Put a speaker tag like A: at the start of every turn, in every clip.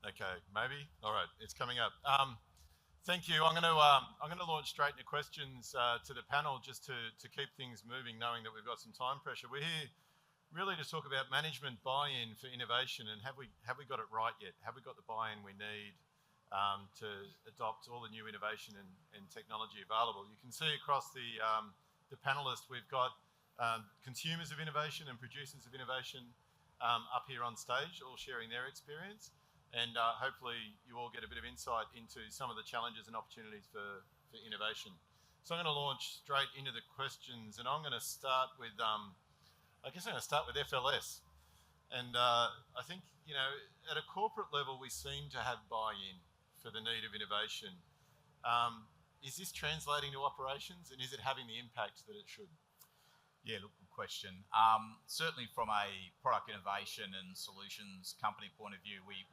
A: Okay, maybe. All right, it's coming up. Thank you. I'm going to launch straight into questions to the panel just to keep things moving, knowing that we've got some time pressure. We're here really to talk about management buy-in for innovation, and have we got it right yet? Have we got the buy-in we need to adopt all the new innovation and technology available? You can see across the panelists we've got consumers of innovation and producers of innovation up here on stage, all sharing their experience. And hopefully you all get a bit of insight into some of the challenges and opportunities for innovation. So I'm going to launch straight into the questions, and I'm going to start with, I guess I'm going to start with FLS. And I think, you know, at a corporate level, we seem to have buy-in for the need of innovation. Is this translating to operations, and is it having the impact that it should?
B: Yeah, look, good question. Certainly from a product innovation and solutions company point of view, we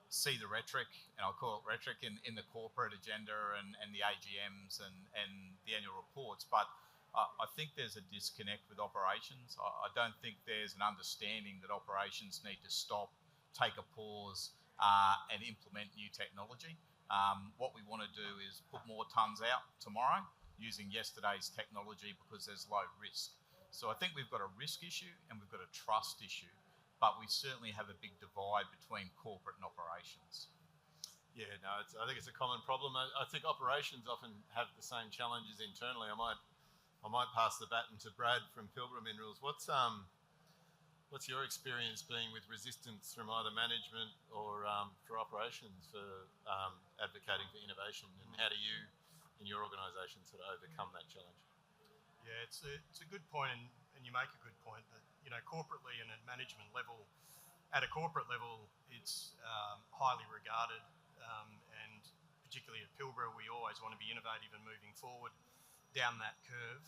B: see the rhetoric, and I'll call it rhetoric, in the corporate agenda and the AGMs and the annual reports, but I think there's a disconnect with operations. I don't think there's an understanding that operations need to stop, take a pause, and implement new technology. What we want to do is put more tons out tomorrow using yesterday's technology because there's low risk. So I think we've got a risk issue and we've got a trust issue, but we certainly have a big divide between corporate and operations.
A: Yeah, no, I think it's a common problem. I think operations often have the same challenges internally. I might pass the baton to Brad from Pilbara Minerals. What's your experience being with resistance from either management or for operations for advocating for innovation, and how do you in your organisation sort of overcome that challenge?
C: Yeah, it's a good point, and you make a good point that, you know, corporately and at management level, at a corporate level, it's highly regarded, and particularly at Pilbara, we always want to be innovative and moving forward down that curve.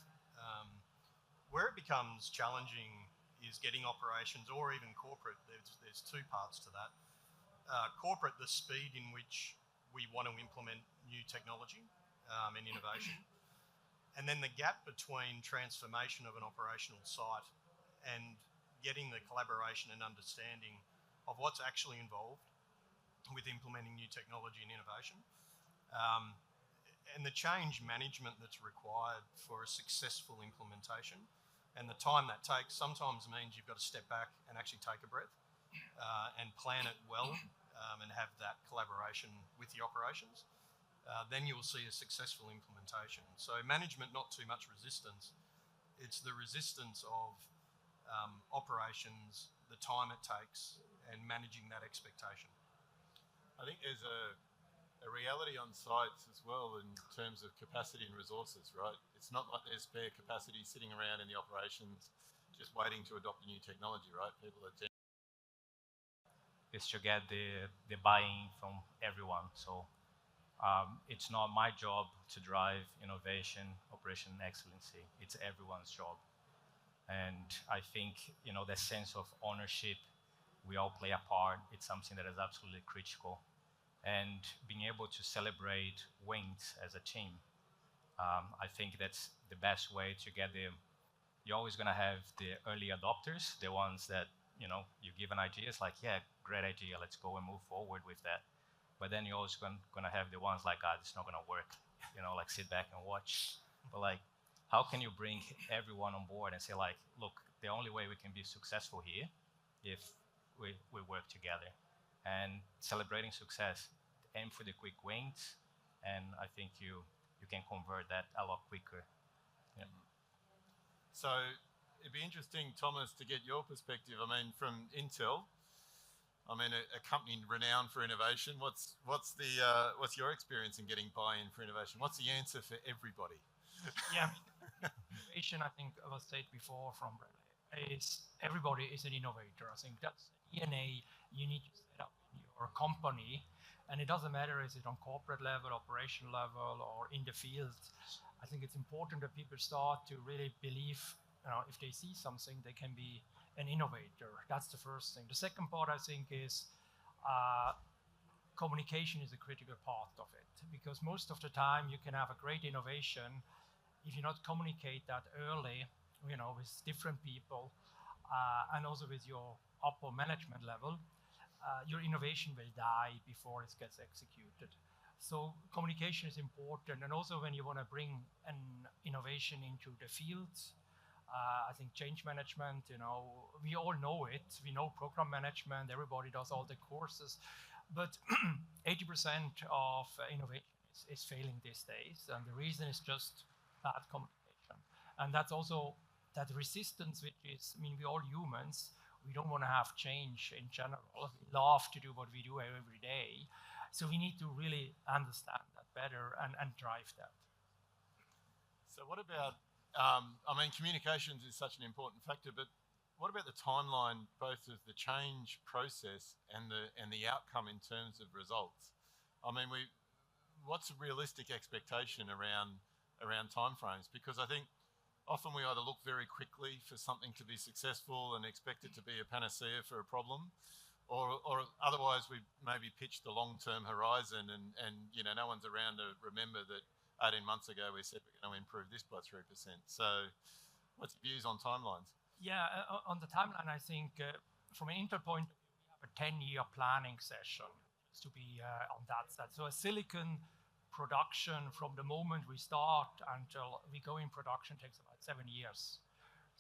C: Where it becomes challenging is getting operations or even corporate. There's two parts to that. Corporate, the speed in which we want to implement new technology and innovation. And then the gap between transformation of an operational site and getting the collaboration and understanding of what's actually involved with implementing new technology and innovation. And the change management that's required for a successful implementation, and the time that takes sometimes means you've got to step back and actually take a breath and plan it well and have that collaboration with the operations. Then you'll see a successful implementation. So management, not too much resistance. It's the resistance of operations, the time it takes, and managing that expectation.
A: I think there's a reality on sites as well in terms of capacity and resources, right? It's not like there's spare capacity sitting around in the operations just waiting to adopt a new technology, right? People are
D: is to get the buy-in from everyone. So it's not my job to drive innovation, operation excellency. It's everyone's job. And I think, you know, the sense of ownership, we all play a part. It's something that is absolutely critical. And being able to celebrate wins as a team, I think that's the best way to get the. You're always going to have the early adopters, the ones that, you know, you give an idea, it's like, yeah, great idea, let's go and move forward with that. But then you're always going to have the ones like, it's not going to work, you know, like sit back and watch. But like, how can you bring everyone on board and say like, look, the only way we can be successful here if we work together. And celebrating success, aim for the quick wins, and I think you can convert that a lot quicker. Yeah.
A: So it'd be interesting, Thomas, to get your perspective. I mean, from Intel, I mean, a company renowned for innovation. What's your experience in getting buy-in for innovation? What's the answer for everybody?
E: Yeah, innovation, I think I was said before from is everybody is an innovator. I think that's DNA you need to set up in your company, and it doesn't matter is it on corporate level, operational level, or in the field. I think it's important that people start to really believe, you know, if they see something, they can be an innovator. That's the first thing. The second part, I think, is communication is a critical part of it, because most of the time you can have a great innovation if you not communicate that early, you know, with different people and also with your upper management level. your innovation will die before it gets executed. So communication is important, and also when you want to bring an innovation into the field, I think change management, we all know it. We know program management, everybody does all the courses, but 80% of innovation is failing these days, and the reason is just bad communication. And that's also that resistance, which is, we're all humans, we don't want to have change in general. We love to do what we do every day. So we need to really understand that better and drive that.
A: So what about, communications is such an important factor, but what about the timeline, both of the change process and the outcome in terms of results? What's a realistic expectation around timeframes? Because I think often we either look very quickly for something to be successful and expect it to be a panacea for a problem, or otherwise we maybe pitch the long-term horizon and no one's around to remember that 18 months ago we said we're going to improve this by 3%. So what's your views on timelines?
E: Yeah, on the timeline, I think from an Intel point, we have a 10-year planning session to be on that side. So a silicon production from the moment we start until we go in production takes about 7 years.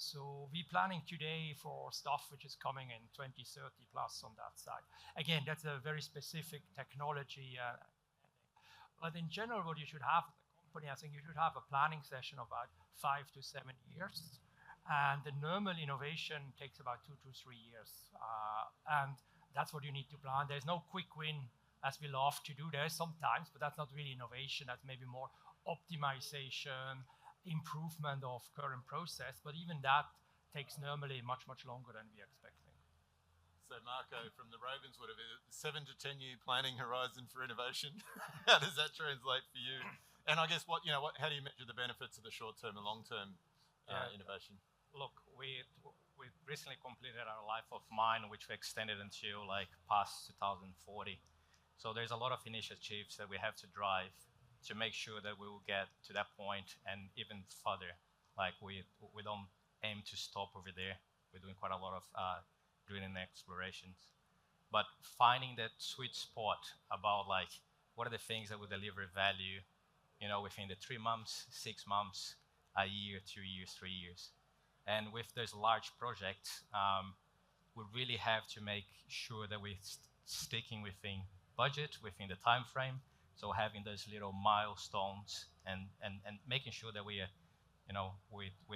E: So we're planning today for stuff which is coming in 2030 plus on that side. Again, that's a very specific technology. But in general, what you should have as a company, I think you should have a planning session of about 5 to 7 years. And the normal innovation takes about 2 to 3 years. And that's what you need to plan. There's no quick win, as we love to do. There is sometimes, but that's not really innovation. That's maybe more optimization, improvement of current process. But even that takes normally much, much longer than we're expecting.
A: So Marco, from the Ravenswood, a 7 to 10 year planning horizon for innovation. How does that translate for you? And I guess how do you measure the benefits of the short term and long term innovation?
D: Look, we recently completed our life of mine, which we extended until past 2040. So there's a lot of initiatives that we have to drive to make sure that we will get to that point and even further. We don't aim to stop over there. We're doing quite a lot of drilling explorations, but finding that sweet spot about what are the things that will deliver value, within the 3 months, 6 months, a year, 2 years, 3 years. And with those large projects, we really have to make sure that we're sticking within budget, within the time frame. So having those little milestones and making sure that we're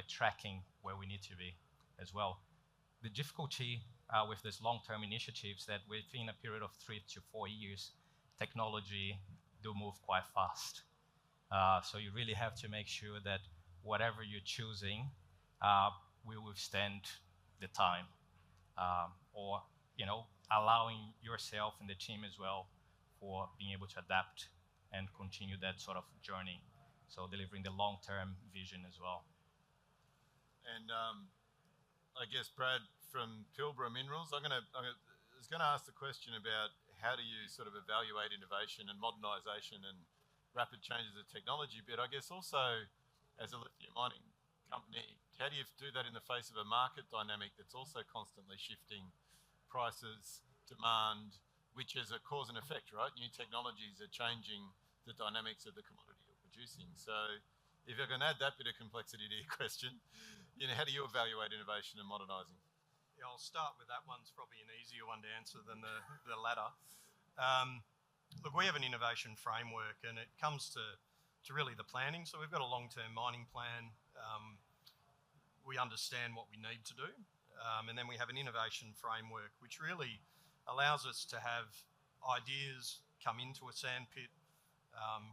D: tracking where we need to be as well. The difficulty with these long-term initiatives that within a period of 3 to 4 years, technology do move quite fast. So you really have to make sure that whatever you're choosing will withstand the time, or allowing yourself and the team as well for being able to adapt and continue that sort of journey. So delivering the long-term vision as well.
A: And I guess Brad from Pilbara Minerals, I was going to ask the question about how do you sort of evaluate innovation and modernisation and rapid changes of technology, but I guess also as a lithium mining company, how do you do that in the face of a market dynamic that's also constantly shifting prices, demand, which is a cause and effect, right? New technologies are changing the dynamics of the commodity you're producing. So if I can add that bit of complexity to your question, how do you evaluate innovation and modernising?
C: Yeah, I'll start with that one. It's probably an easier one to answer than the latter. Look, we have an innovation framework, and it comes to really the planning. So we've got a long-term mining plan. We understand what we need to do. And then we have an innovation framework, which really allows us to have ideas come into a sand pit.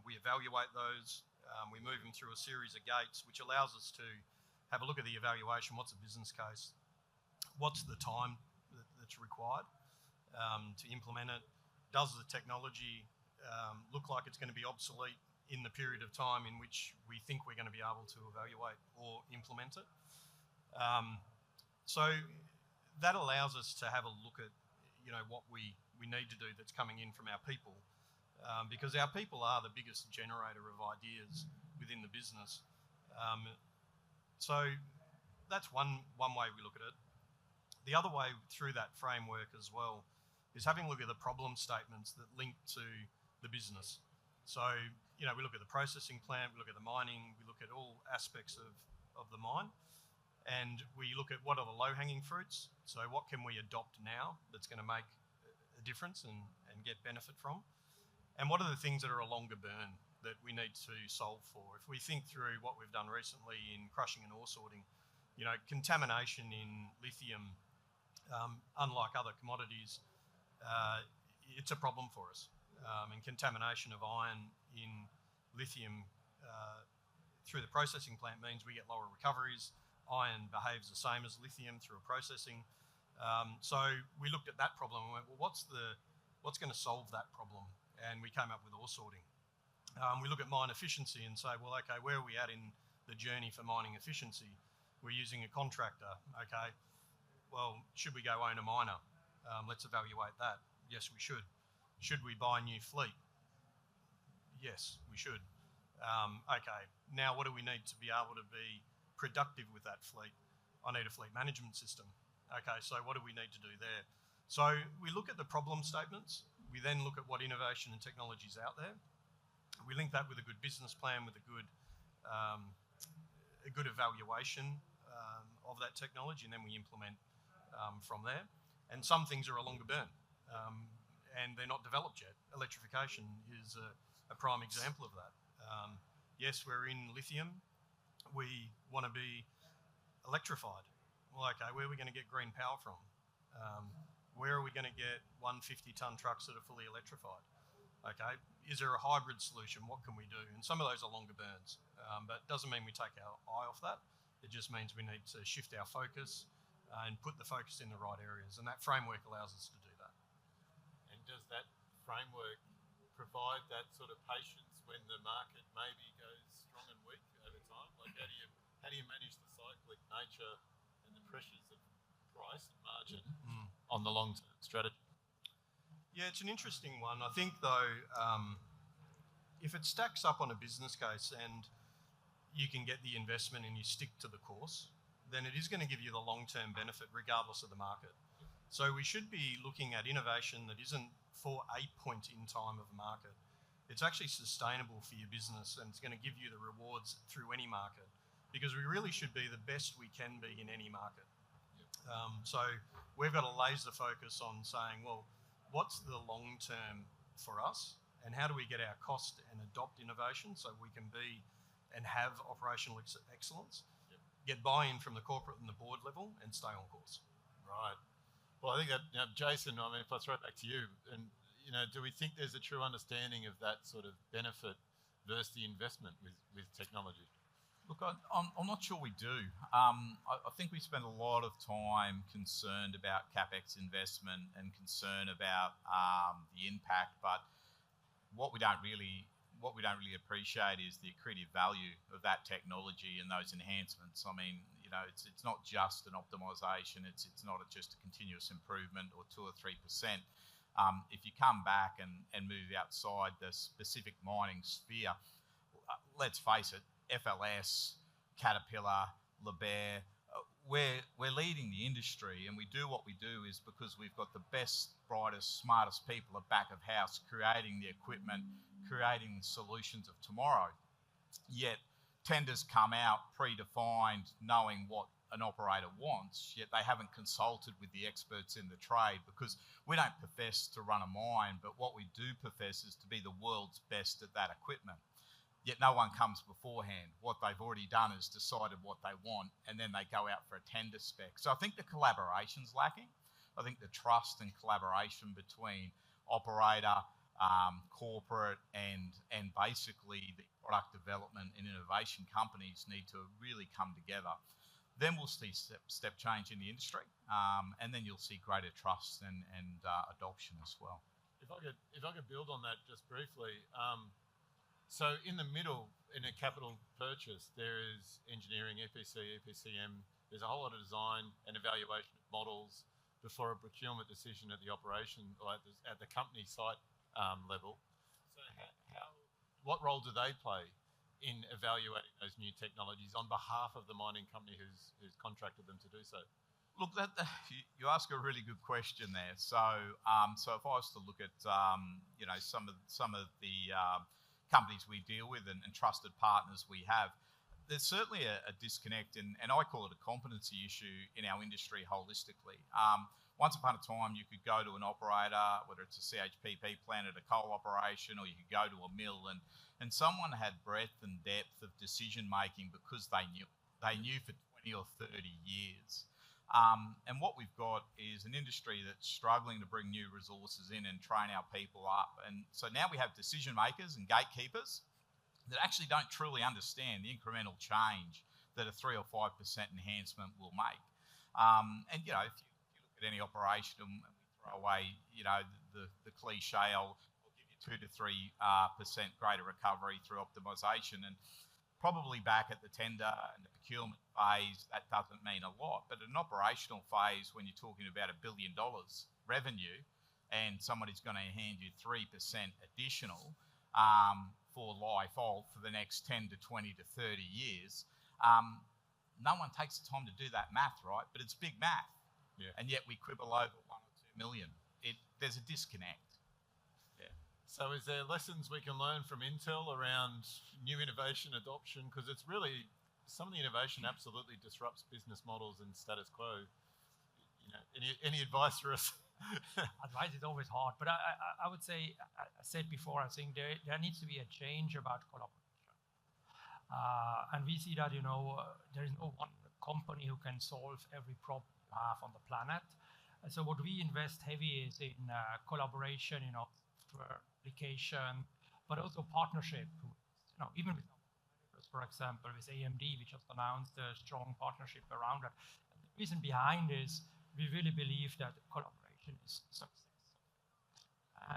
C: We evaluate those. We move them through a series of gates, which allows us to have a look at the evaluation. What's a business case? What's the time that's required to implement it? Does the technology look like it's going to be obsolete in the period of time in which we think we're going to be able to evaluate or implement it? So that allows us to have a look at what we need to do that's coming in from our people, because our people are the biggest generator of ideas within the business. So that's one way we look at it. The other way through that framework as well is having a look at the problem statements that link to the business. So, you know, we look at the processing plant, we look at the mining, we look at all aspects of the mine, and we look at what are the low-hanging fruits. So what can we adopt now that's going to make a difference and get benefit from? And what are the things that are a longer burn that we need to solve for? If we think through what we've done recently in crushing and ore sorting, you know, contamination in lithium, unlike other commodities, it's a problem for us. And contamination of iron in lithium through the processing plant means we get lower recoveries. Iron behaves the same as lithium through a processing. So we looked at that problem and went, well, what's going to solve that problem? And we came up with ore sorting. We look at mine efficiency and say, well, okay, where are we at in the journey for mining efficiency? We're using a contractor. Okay, well, should we go own a miner? Let's evaluate that. Yes, we should. Should we buy a new fleet? Yes, we should. Okay, now what do we need to be able to be productive with that fleet? I need a fleet management system. Okay, so what do we need to do there? So we look at the problem statements. We then look at what innovation and technology is out there. We link that with a good business plan, with a good evaluation of that technology, and then we implement from there. And some things are a longer burn, and they're not developed yet. Electrification is a prime example of that. Yes, we're in lithium. We want to be electrified. Well, okay, where are we going to get green power from? Where are we going to get 150-ton trucks that are fully electrified? Okay, is there a hybrid solution? What can we do? And some of those are longer burns, but it doesn't mean we take our eye off that. It just means we need to shift our focus and put the focus in the right areas, and that framework allows us to do that.
A: And does that framework provide that sort of patience when the market maybe goes strong and weak over time? Like how do you manage the cyclic nature and the pressures of price and margin on the long-term strategy?
C: Yeah, it's an interesting one. I think, though, if it stacks up on a business case and you can get the investment and you stick to the course, then it is going to give you the long-term benefit regardless of the market. So we should be looking at innovation that isn't for a point in time of a market. It's actually sustainable for your business, and it's going to give you the rewards through any market, because we really should be the best we can be in any market. So we've got a laser focus on saying, well, what's the long term for us, and how do we get our cost and adopt innovation so we can be and have operational excellence, get buy-in from the corporate and the board level, and stay on course.
A: Right. Well, I think that, Jason, I mean, if I throw it back to you, and do we think there's a true understanding of that sort of benefit versus the investment with technology?
B: Look, I'm not sure we do. I think we spend a lot of time concerned about CapEx investment and concerned about the impact, but what we don't really appreciate is the accretive value of that technology and those enhancements. I mean, it's not just an optimization. It's not just a continuous improvement or 2 or 3%. If you come back and move outside the specific mining sphere, let's face it, FLS, Caterpillar, Liebherr, we're leading the industry, and we do what we do is because we've got the best, brightest, smartest people at back of house creating the equipment, creating the solutions of tomorrow. Yet tenders come out predefined, knowing what an operator wants, yet they haven't consulted with the experts in the trade, because we don't profess to run a mine, but what we do profess is to be the world's best at that equipment. Yet no one comes beforehand. What they've already done is decided what they want, and then they go out for a tender spec. So I think the collaboration's lacking. I think the trust and collaboration between operator, corporate, and basically the product development and innovation companies need to really come together. Then we'll see step change in the industry, and then you'll see greater trust and adoption as well.
A: If I could build on that just briefly. So in the middle, in a capital purchase, there is engineering, EPC, EPCM. There's a whole lot of design and evaluation of models before a procurement decision at the operation or at the company site level. So what role do they play in evaluating those new technologies on behalf of the mining company who's contracted them to do so?
B: Look, you ask a really good question there. So, so if I was to look at, you know, some of the companies we deal with and trusted partners we have, there's certainly a disconnect, and I call it a competency issue in our industry holistically. Once upon a time, you could go to an operator, whether it's a CHPP plant at a coal operation, or you could go to a mill, and someone had breadth and depth of decision making because they knew for 20 or 30 years. And what we've got is an industry that's struggling to bring new resources in and train our people up. And so now we have decision makers and gatekeepers that actually don't truly understand the incremental change that a 3 or 5% enhancement will make. And, you know, if you look at any operation and we throw away, you know, the cliche, I'll give you 2 to 3% greater recovery through optimisation. And probably back at the tender and the procurement phase, that doesn't mean a lot. But at an operational phase, when you're talking about $1 billion revenue and somebody's going to hand you 3% additional for life for the next 10 to 20 to 30 years, no one takes the time to do that math, right? But it's big math. Yeah. And yet we quibble over 1 or 2 million. There's a disconnect.
A: So is there lessons we can learn from Intel around new innovation adoption? Because it's really, some of the innovation absolutely disrupts business models and status quo. You know, any advice for us?
E: Advice is always hard, but I would say, I said before, I think there needs to be a change about collaboration. And we see that, you know, there is no one company who can solve every problem you have on the planet. And so what we invest heavy is in collaboration, you know, software, application, but also partnership. You know, even with competitors, for example, with AMD, we just announced a strong partnership around that. And the reason behind is we really believe that collaboration is success.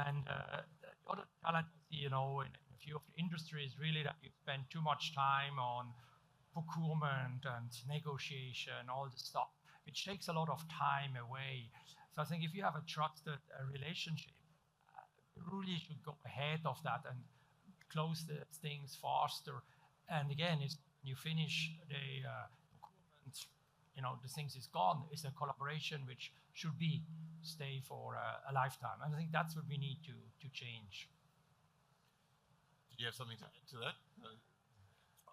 E: And the other challenge, you know, in a few of the industries, really that you spend too much time on procurement and negotiation, all the stuff, which takes a lot of time away. So I think if you have a trusted relationship, really should go ahead of that and close the things faster. And again, it's when you finish the procurement, you know, the things is gone. It's a collaboration which should stay for a lifetime. And I think that's what we need to change.
A: Did you have something to add to that?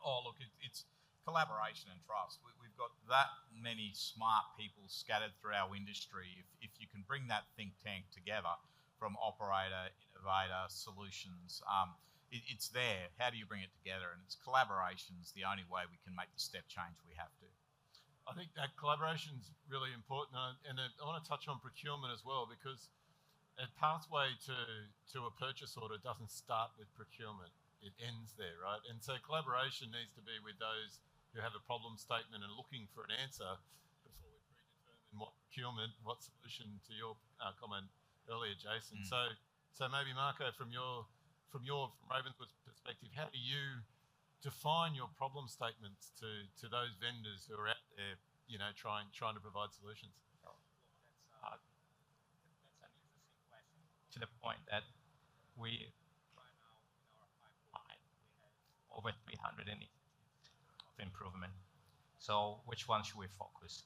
B: Oh, look, it's collaboration and trust. We've got that many smart people scattered through our industry. If you can bring that think tank together, from operator, innovator, solutions, it's there. How do you bring it together? And it's collaboration is the only way we can make the step change we have to.
A: I think that collaboration is really important, and I want to touch on procurement as well, because a pathway to a purchase order doesn't start with procurement. It ends there, right? And so collaboration needs to be with those who have a problem statement and looking for an answer before we predetermine what solution, to your comment earlier, Jason. So maybe Marco, from Ravenswood's perspective, how do you define your problem statements to those vendors who are out there, you know, trying to provide solutions?
D: That's an interesting question. To the point that we right now in our pipeline we have over 300 initiatives of improvement. So which one should we focus?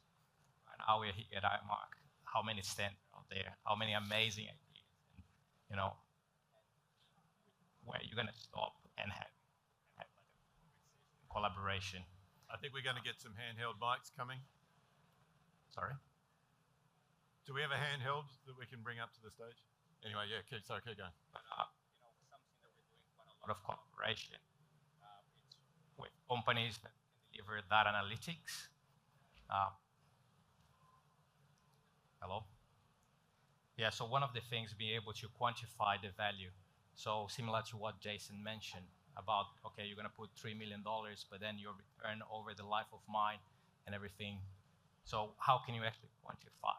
D: Right now we're here at IMARC. How many stands out there? How many amazing ideas? And, you know, where you're going to stop and have like a collaboration.
A: I think we're going to get some handheld mics coming.
D: Sorry?
A: Do we have a handheld that we can bring up to the stage? Anyway, yeah, keep going.
D: But, you know, something that we're doing quite a lot of collaboration with companies that deliver data analytics. Hello? Yeah, so one of the things, being able to quantify the value. So similar to what Jason mentioned about, okay, you're going to put $3 million, but then your return over the life of mine and everything. So how can you actually quantify,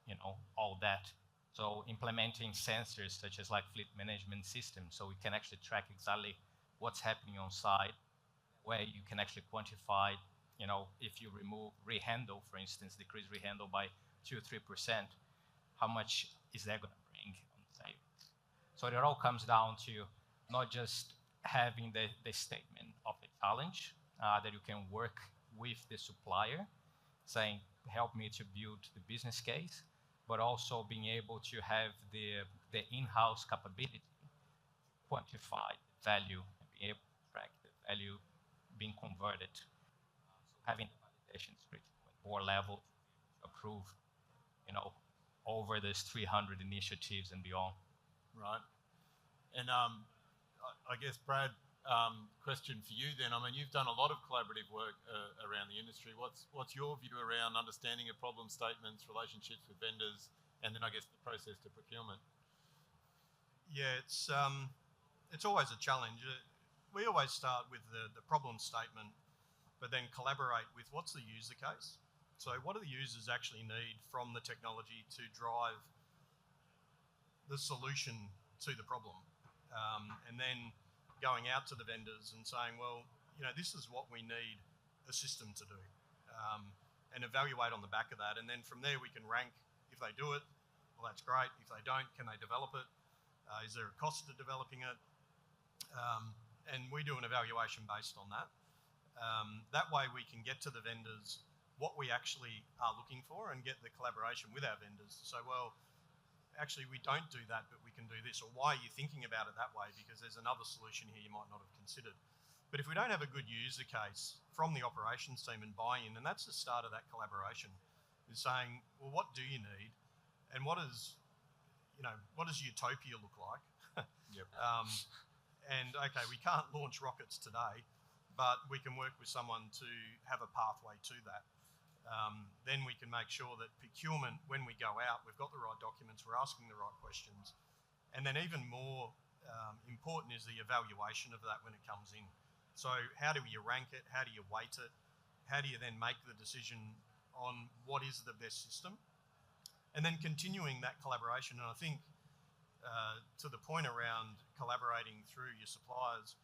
D: you know, all that? So implementing sensors such as like fleet management systems, so we can actually track exactly what's happening on site, where you can actually quantify, you know, if you remove rehandle, for instance, decrease rehandle by 2 or 3%, how much is that going to bring on savings? So it all comes down to not just having the statement of the challenge that you can work with the supplier, saying, helped me to build the business case, but also being able to have the in-house capability to quantify the value and be able to track the value being converted. So having the validation is critical at board level to approve, over those 300 initiatives and beyond.
A: Right. And I guess, Brad, question for you then. I mean, you've done a lot of collaborative work around the industry. What's your view around understanding of problem statements, relationships with vendors, and then I guess the process to procurement?
C: Yeah, it's always a challenge. We always start with the problem statement, but then collaborate with what's the user case. So what do the users actually need from the technology to drive the solution to the problem? And then going out to the vendors and saying, well, this is what we need a system to do, and evaluate on the back of that. And then from there we can rank. If they do it, well, that's great. If they don't, can they develop it? Is there a cost to developing it? And we do an evaluation based on that. That way we can get to the vendors what we actually are looking for and get the collaboration with our vendors to say, well, actually we don't do that, but we can do this. Or why are you thinking about it that way? Because there's another solution here you might not have considered. But if we don't have a good user case from the operations team and buy-in, and that's the start of that collaboration, is saying, well, what do you need? And what does utopia look like?
A: Yep.
C: And okay, we can't launch rockets today, but we can work with someone to have a pathway to that. Then we can make sure that procurement, when we go out, we've got the right documents, we're asking the right questions. And then even more important is the evaluation of that when it comes in. So how do you rank it? How do you weight it? How do you then make the decision on what is the best system? And then continuing that collaboration. And I think to the point around collaborating through your suppliers,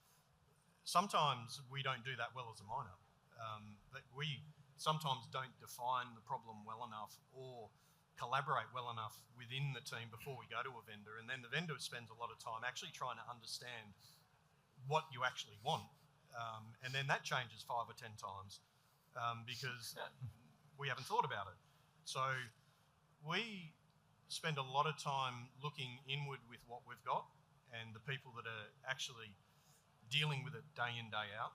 C: sometimes we don't do that well as a miner. That we sometimes don't define the problem well enough or collaborate well enough within the team before we go to a vendor. And then the vendor spends a lot of time actually trying to understand what you actually want. And then that changes 5 or 10 times because we haven't thought about it. So we spend a lot of time looking inward with what we've got and the people that are actually dealing with it day in, day out,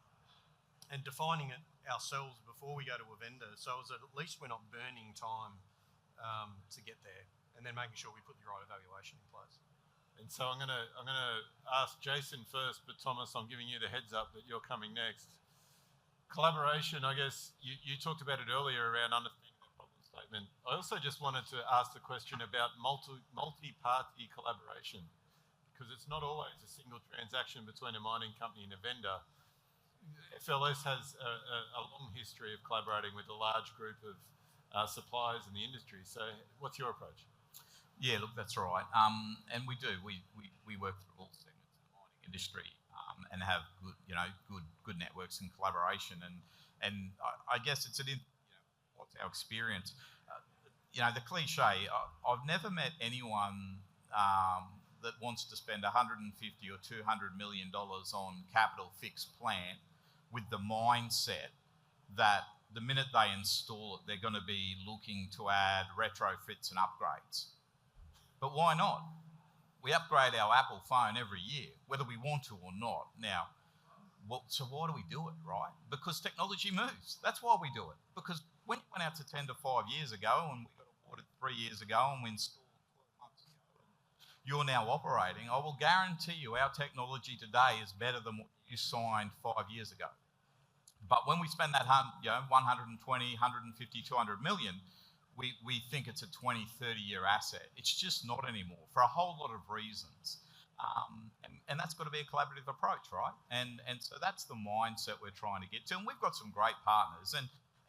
C: and defining it ourselves before we go to a vendor, so as that at least we're not burning time to get there, and then making sure we put the right evaluation in place.
A: And so I'm gonna ask Jason first, but Thomas, I'm giving you the heads up that you're coming next. Collaboration, I guess you talked about it earlier around understanding the problem statement. I also just wanted to ask the question about multi-party collaboration, because it's not always a single transaction between a mining company and a vendor. FLS has a long history of collaborating with a large group of suppliers in the industry. So what's your approach?
B: Yeah, look, that's right. And we do. We work through all segments of the mining industry and have good networks and collaboration. And I guess it's what's our experience? The cliche. I've never met anyone that wants to spend $150 or $200 million on capital fixed plant with the mindset that the minute they install it, they're going to be looking to add retrofits and upgrades. But why not? We upgrade our Apple phone every year, whether we want to or not. Now, so why do we do it, right? Because technology moves. That's why we do it. Because when you went out to tender 5 years ago and we got awarded 3 years ago and we installed 12 months ago, you're now operating, I will guarantee you our technology today is better than what you signed 5 years ago. But when we spend that 120, 150, 200 million, we think it's a 20, 30-year asset. It's just not anymore for a whole lot of reasons. And that's got to be a collaborative approach, right? And so that's the mindset we're trying to get to. And we've got some great partners.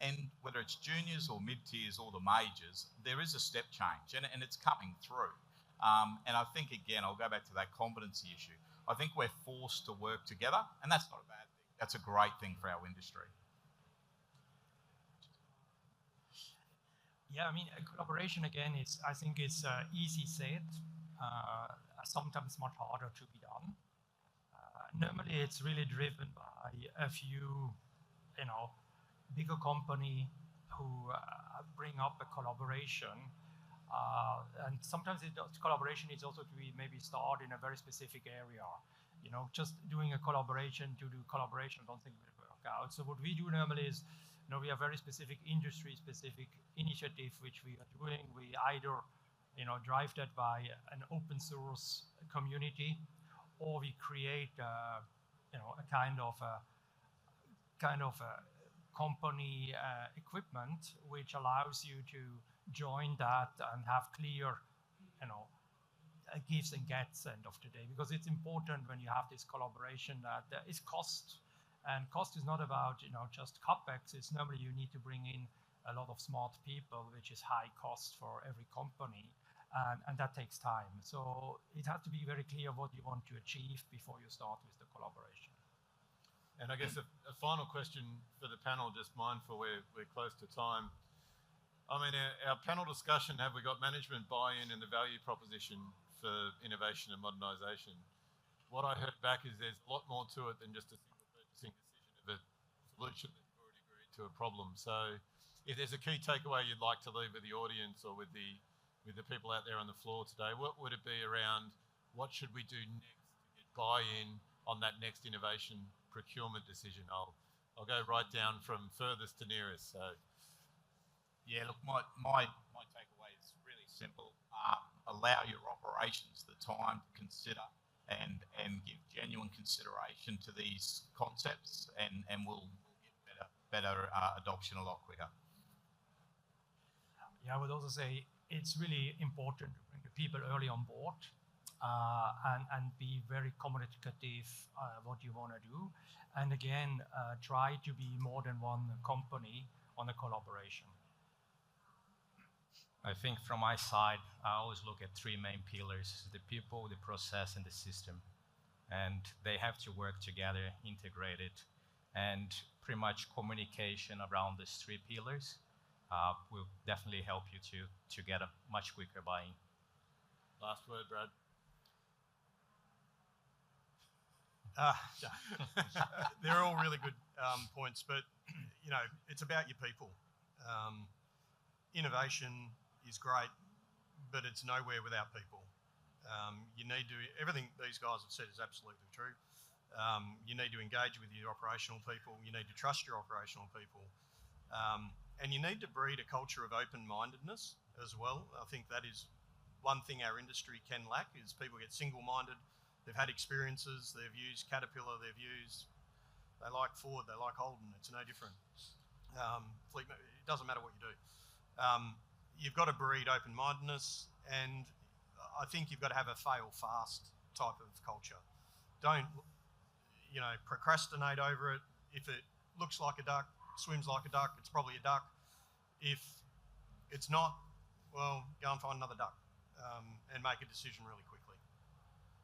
B: And whether it's juniors or mid-tiers or the majors, there is a step change and it's coming through. And I think, again, I'll go back to that competency issue. I think we're forced to work together, and that's not a bad thing. That's a great thing for our industry.
E: Yeah, I mean, collaboration, again, I think it's easy said, sometimes much harder to be done. Normally, it's really driven by a few, bigger company who bring up a collaboration. And sometimes collaboration is also to be maybe start in a very specific area. You know, just doing a collaboration to do collaboration, I don't think will work out. So what we do normally is, you know, we have very specific industry-specific initiative which we are doing. We either, you know, drive that by an open source community, or we create, you know, a kind of a company equipment which allows you to join that and have clear, you know, gives and gets end of the day, because it's important when you have this collaboration that there is cost, and cost is not about, you know, just capex. It's normally you need to bring in a lot of smart people, which is high cost for every company, and that takes time. So it has to be very clear what you want to achieve before you start with the collaboration.
A: And I guess a final question for the panel, just mindful we're close to time. I mean, our panel discussion, have we got management buy-in and the value proposition for innovation and modernisation? What I heard back is there's a lot more to it than just a single purchasing decision of a solution that you've already agreed to a problem. So if there's a key takeaway you'd like to leave with the audience or with the people out there on the floor today, what would it be around what should we do next to get buy-in on that next innovation procurement decision? I'll go right down from furthest to nearest. So.
B: Yeah, look, my takeaway is really simple. Allow your operations the time to consider and give genuine consideration to these concepts, and we'll get better adoption a lot quicker.
E: Yeah, I would also say it's really important to bring the people early on board and be very communicative what you want to do. And again, try to be more than one company on a collaboration.
D: I think from my side, I always look at three main pillars: the people, the process, and the system. And they have to work together, integrated, and pretty much communication around these three pillars will definitely help you to get a much quicker buy-in.
A: Last word, Brad.
C: They're all really good points, but you know, it's about your people. Innovation is great, but it's nowhere without people. You need to, everything these guys have said is absolutely true. You need to engage with your operational people. You need to trust your operational people. And you need to breed a culture of open-mindedness as well. I think that is one thing our industry can lack, is people get single-minded. They've had experiences, they've used Caterpillar, they like Ford, they like Holden, it's no different. It doesn't matter what you do. You've got to breed open-mindedness, and I think you've got to have a fail-fast type of culture. Don't, you know, procrastinate over it. If it looks like a duck, swims like a duck, it's probably a duck. If it's not, well, go and find another duck and make a decision really quickly.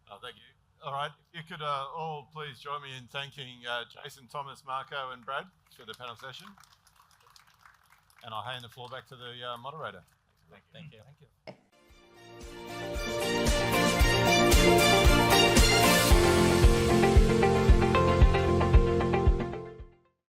A: Thank you. All right, if you could all please join me in thanking Jason, Thomas, Marco and Brad for the panel session. And I'll hand the floor back to the moderator.
D: Thank you.
E: Thank you.